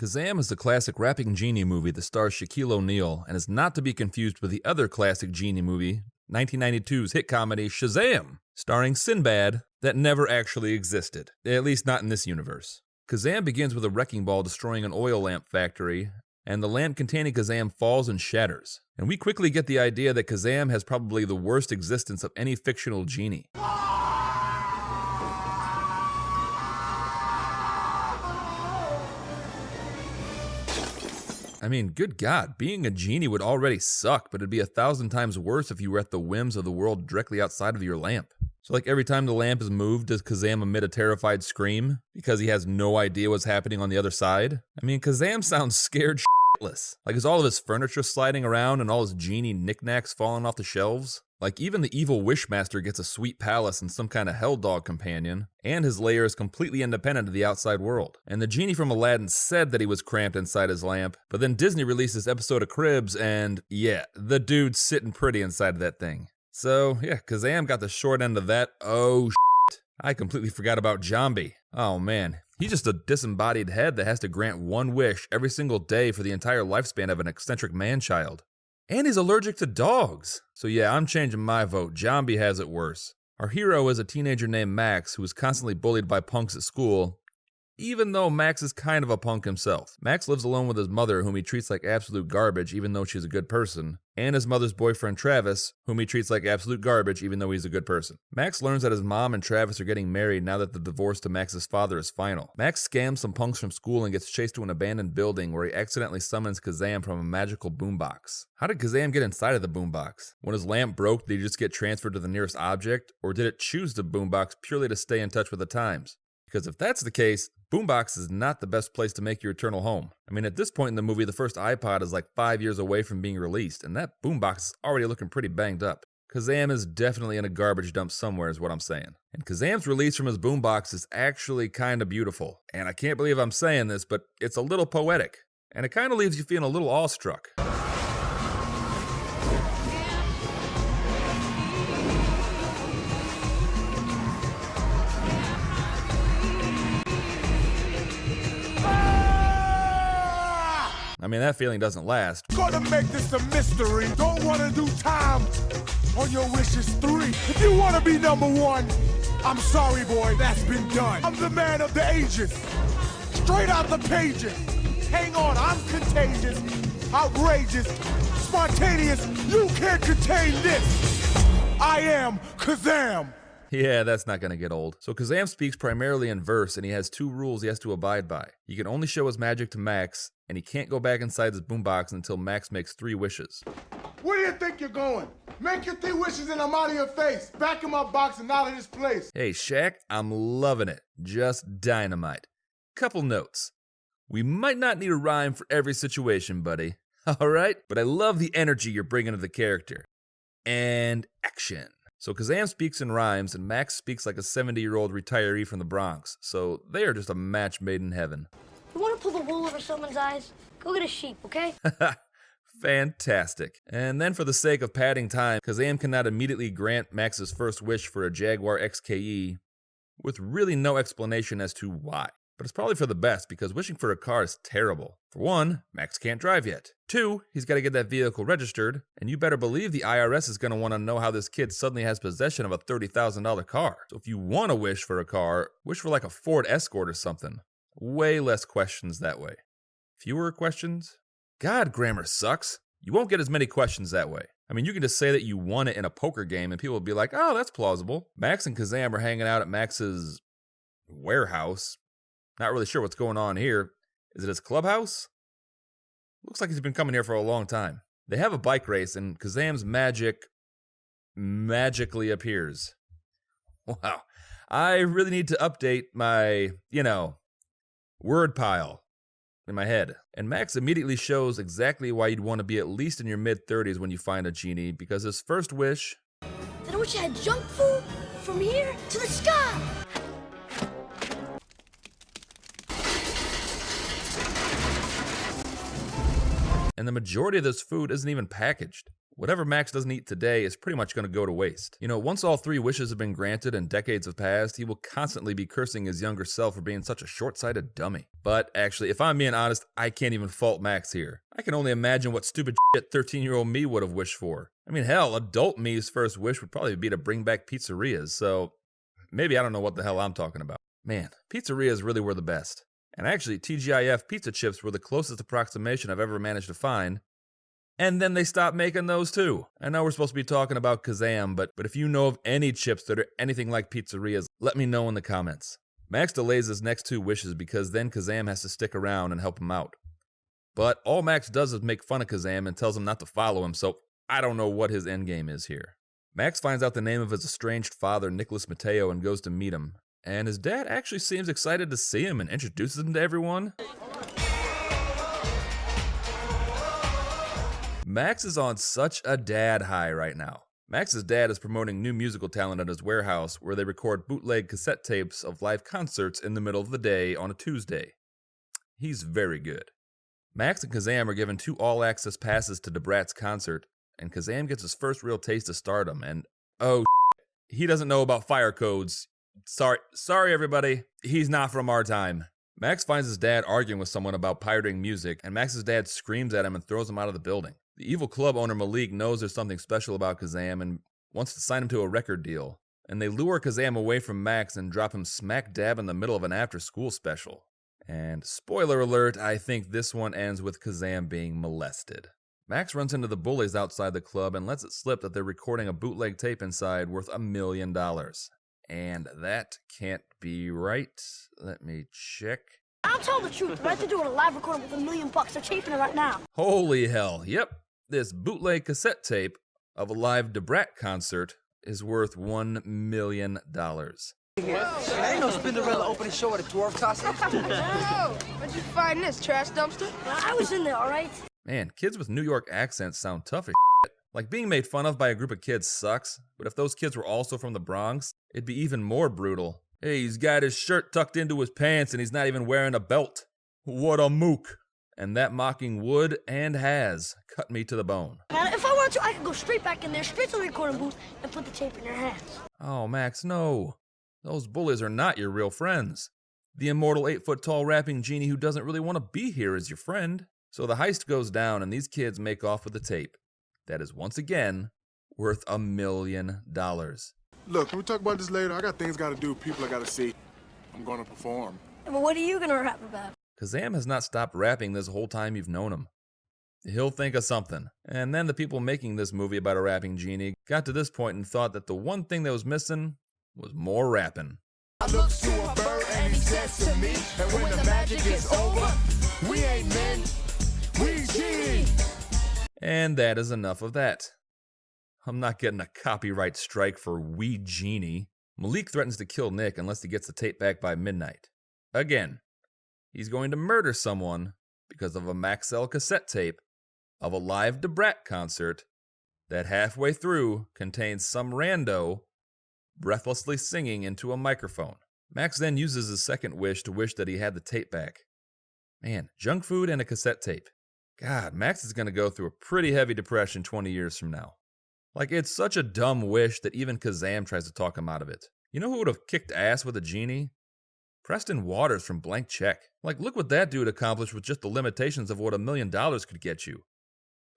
Kazaam is the classic rapping genie movie that stars Shaquille Oneal and is not to be confused with the other classic genie movie, 1992's hit comedy Shazam, starring Sinbad, that never actually existed, at least not in this universe. Kazaam begins with a wrecking ball destroying an oil lamp factory, and the lamp containing Kazaam falls and shatters. And we quickly get the idea that Kazaam has probably the worst existence of any fictional genie. I mean, good God, being a genie would already suck, but it'd be 1,000 times worse if you were at the whims of the world directly outside of your lamp. So like every time the lamp is moved, does Kazaam emit a terrified scream because he has no idea what's happening on the other side? I mean, Kazaam sounds scared shitless. Like, is all of his furniture sliding around and all his genie knickknacks falling off the shelves? Like, even the evil Wishmaster gets a sweet palace and some kind of hell dog companion, and his lair is completely independent of the outside world. And the genie from Aladdin said that he was cramped inside his lamp, but then Disney released this episode of Cribs, and yeah, the dude's sitting pretty inside of that thing. So, yeah, Kazaam got the short end of that. Oh, shit. I completely forgot about Jambi. Oh, man. He's just a disembodied head that has to grant one wish every single day for the entire lifespan of an eccentric man-child. And he's allergic to dogs. So yeah, I'm changing my vote. Jambi has it worse. Our hero is a teenager named Max who is constantly bullied by punks at school, even though Max is kind of a punk himself. Max lives alone with his mother, whom he treats like absolute garbage even though she's a good person, and his mother's boyfriend Travis, whom he treats like absolute garbage even though he's a good person. Max learns that his mom and Travis are getting married now that the divorce to Max's father is final. Max scams some punks from school and gets chased to an abandoned building where he accidentally summons Kazaam from a magical boombox. How did Kazaam get inside of the boombox? When his lamp broke, did he just get transferred to the nearest object, or did it choose the boombox purely to stay in touch with the times? Because if that's the case, boombox is not the best place to make your eternal home. I mean, at this point in the movie, the first iPod is like 5 years away from being released, and that boombox is already looking pretty banged up. Kazaam is definitely in a garbage dump somewhere is what I'm saying. And Kazaam's release from his boombox is actually kind of beautiful. And I can't believe I'm saying this, but it's a little poetic. And it kind of leaves you feeling a little awestruck. I mean, that feeling doesn't last. Gonna make this a mystery. Don't wanna do time on your wishes 3. If you wanna be number 1, I'm sorry, boy, that's been done. I'm the man of the ages. Straight out the pages. Hang on, I'm contagious, outrageous, spontaneous. You can't contain this. I am Kazaam. Yeah, that's not gonna get old. So Kazaam speaks primarily in verse, and he has 2 rules he has to abide by. He can only show his magic to Max, and he can't go back inside his boombox until Max makes 3 wishes. Where do you think you're going? Make your 3 wishes and I'm out of your face. Back in my box and out of this place. Hey, Shaq, I'm loving it. Just dynamite. Couple notes. We might not need a rhyme for every situation, buddy. Alright? But I love the energy you're bringing to the character. And action. So Kazaam speaks in rhymes, and Max speaks like a 70-year-old retiree from the Bronx, so they are just a match made in heaven. You want to pull the wool over someone's eyes? Go get a sheep, okay? Fantastic. And then for the sake of padding time, Kazaam cannot immediately grant Max's first wish for a Jaguar XKE, with really no explanation as to why. But it's probably for the best, because wishing for a car is terrible. For 1, Max can't drive yet. 2, he's got to get that vehicle registered, and you better believe the IRS is going to want to know how this kid suddenly has possession of a $30,000 car. So if you want to wish for a car, wish for like a Ford Escort or something. Way less questions that way. Fewer questions? God, grammar sucks. You won't get as many questions that way. I mean, you can just say that you won it in a poker game, and people will be like, oh, that's plausible. Max and Kazaam are hanging out at Max's warehouse. Not really sure what's going on here. Is it his clubhouse? Looks like he's been coming here for a long time. They have a bike race, and Kazaam's magic magically appears. Wow. I really need to update my, word pile in my head. And Max immediately shows exactly why you'd want to be at least in your mid-30s when you find a genie, because his first wish... Then I wish I had junk food from here to the sky. And the majority of this food isn't even packaged. whatever Max doesn't eat today is pretty much going to go to waste. You know, once all 3 wishes have been granted and decades have passed, he will constantly be cursing his younger self for being such a short-sighted dummy. But actually, if I'm being honest, I can't even fault Max here. I can only imagine what stupid shit 13-year-old me would have wished for. I mean, hell, adult me's first wish would probably be to bring back pizzerias, so maybe I don't know what the hell I'm talking about. Man, pizzerias really were the best. And actually, TGIF pizza chips were the closest approximation I've ever managed to find. And then they stopped making those too. I know we're supposed to be talking about Kazaam, but if you know of any chips that are anything like pizzerias, let me know in the comments. Max delays his next 2 wishes because then Kazaam has to stick around and help him out. But all Max does is make fun of Kazaam and tells him not to follow him, so I don't know what his endgame is here. Max finds out the name of his estranged father, Nicholas Mateo, and goes to meet him. And his dad actually seems excited to see him and introduces him to everyone. Max is on such a dad high right now. Max's dad is promoting new musical talent at his warehouse where they record bootleg cassette tapes of live concerts in the middle of the day on a Tuesday. He's very good. Max and Kazaam are given 2 all-access passes to DeBrat's concert, and Kazaam gets his first real taste of stardom, and oh shit, he doesn't know about fire codes. Sorry everybody, he's not from our time. Max finds his dad arguing with someone about pirating music, and Max's dad screams at him and throws him out of the building. The evil club owner Malik knows there's something special about Kazaam and wants to sign him to a record deal, and they lure Kazaam away from Max and drop him smack dab in the middle of an after-school special. And spoiler alert, I think this one ends with Kazaam being molested. Max runs into the bullies outside the club and lets it slip that they're recording a bootleg tape inside worth $1 million. And that can't be right. Let me check. I'll tell the truth. Right, they're doing a live recording with $1 million. They're taping it right now. Holy hell, yep. This bootleg cassette tape of a live DeBrat concert is worth $1 million. I ain't no Cinderella opening show at a dwarf costume. Oh, where'd you find this, trash dumpster? I was in there, all right? Man, kids with New York accents sound tough as shit. Like, being made fun of by a group of kids sucks, but if those kids were also from the Bronx, it'd be even more brutal. Hey, he's got his shirt tucked into his pants and he's not even wearing a belt. What a mook. And that mocking would and has cut me to the bone. Man, if I wanted to, I could go straight back in there, straight to the recording booth, and put the tape in their hands. Oh, Max, no. Those bullies are not your real friends. The immortal 8-foot-tall rapping genie who doesn't really want to be here is your friend. So the heist goes down and these kids make off with the tape. That is once again worth $1 million. Look, can we talk about this later? I got things gotta do, people I gotta see. I'm gonna perform. But what are you gonna rap about? Kazaam has not stopped rapping this whole time you've known him. He'll think of something. And then the people making this movie about a rapping genie got to this point and thought that the one thing that was missing was more rapping. I look to a bird and he says to me, and when the magic is over, we ain't men, we genie. And that is enough of that. I'm not getting a copyright strike for "We Genie." Malik threatens to kill Nick unless he gets the tape back by midnight. Again, he's going to murder someone because of a Maxell cassette tape of a live DeBrat concert that halfway through contains some rando breathlessly singing into a microphone. Max then uses his second wish to wish that he had the tape back. Man, junk food and a cassette tape. God, Max is going to go through a pretty heavy depression 20 years from now. Like, it's such a dumb wish that even Kazaam tries to talk him out of it. You know who would have kicked ass with a genie? Preston Waters from Blank Check. Like, look what that dude accomplished with just the limitations of what $1 million could get you.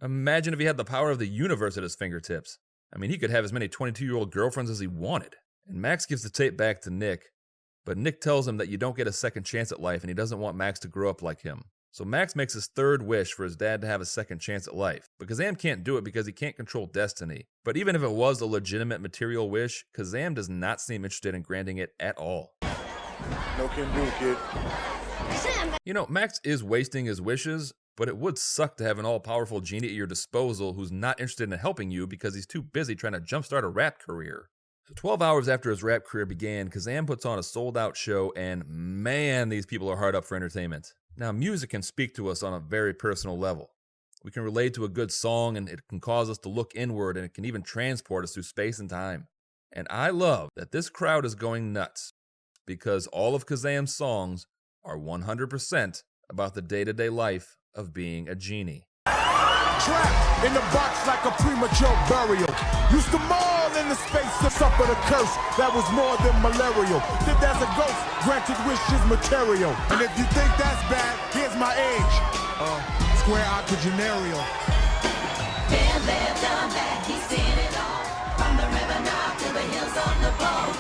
Imagine if he had the power of the universe at his fingertips. I mean, he could have as many 22-year-old girlfriends as he wanted. And Max gives the tape back to Nick, but Nick tells him that you don't get a second chance at life and he doesn't want Max to grow up like him. So Max makes his third wish for his dad to have a second chance at life. But Kazaam can't do it because he can't control destiny. But even if it was a legitimate material wish, Kazaam does not seem interested in granting it at all. No can do, kid. Sam, You know, Max is wasting his wishes, but it would suck to have an all-powerful genie at your disposal who's not interested in helping you because he's too busy trying to jumpstart a rap career. So 12 hours after his rap career began, Kazaam puts on a sold-out show, and man, these people are hard up for entertainment. Now, music can speak to us on a very personal level. We can relate to a good song, and it can cause us to look inward, and it can even transport us through space and time. And I love that this crowd is going nuts, because all of Kazaam's songs are 100% about the day-to-day life of being a genie. Trap! in the box like a premature burial. Used to maul in the space to suffer the curse that was more than malarial. Lived as a ghost, granted wishes material. And if you think that's bad, here's my age. Square octogenarial. Been there, done that, he's seen it all. From the river Nile to the hills of the pole.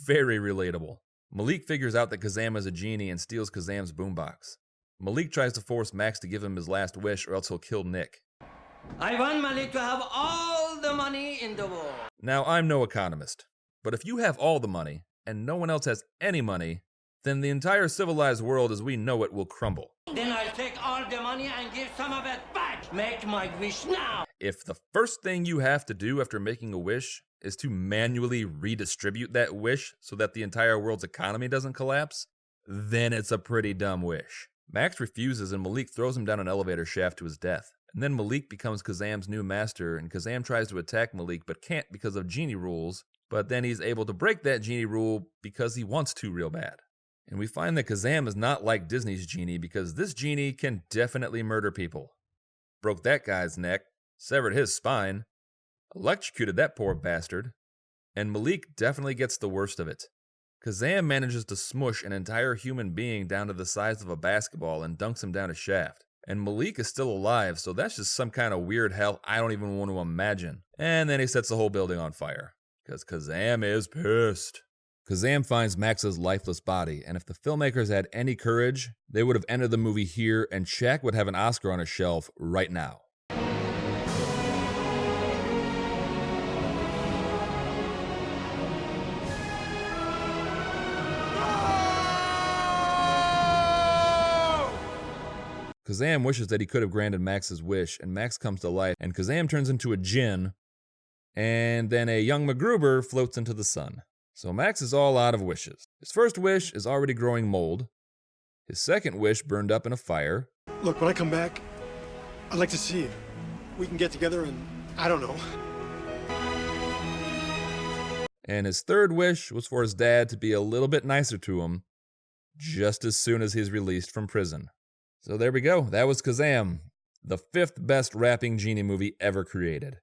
Very relatable. Malik figures out that Kazaam is a genie and steals Kazaam's boombox. Malik tries to force Max to give him his last wish or else he'll kill Nick. I want Malik to have all the money in the world. Now, I'm no economist, but if you have all the money and no one else has any money, then the entire civilized world as we know it will crumble. Then I'll take all the money and give some of it back. Make my wish now. If the first thing you have to do after making a wish is to manually redistribute that wish so that the entire world's economy doesn't collapse, then it's a pretty dumb wish. Max refuses and Malik throws him down an elevator shaft to his death. And then Malik becomes Kazaam's new master, and Kazaam tries to attack Malik but can't because of genie rules, but then he's able to break that genie rule because he wants to real bad. And we find that Kazaam is not like Disney's genie because this genie can definitely murder people. Broke that guy's neck, severed his spine, electrocuted that poor bastard, and Malik definitely gets the worst of it. Kazaam manages to smush an entire human being down to the size of a basketball and dunks him down a shaft. And Malik is still alive, so that's just some kind of weird hell I don't even want to imagine. And then he sets the whole building on fire, because Kazaam is pissed. Kazaam finds Max's lifeless body, and if the filmmakers had any courage, they would have ended the movie here, and Shaq would have an Oscar on his shelf right now. Kazaam wishes that he could have granted Max's wish, and Max comes to life, and Kazaam turns into a djinn, and then a young MacGruber floats into the sun. So Max is all out of wishes. His first wish is already growing mold. His second wish burned up in a fire. Look, when I come back, I'd like to see you. We can get together and, I don't know. And his third wish was for his dad to be a little bit nicer to him just as soon as he's released from prison. So there we go. That was Kazaam, the 5th best rapping genie movie ever created.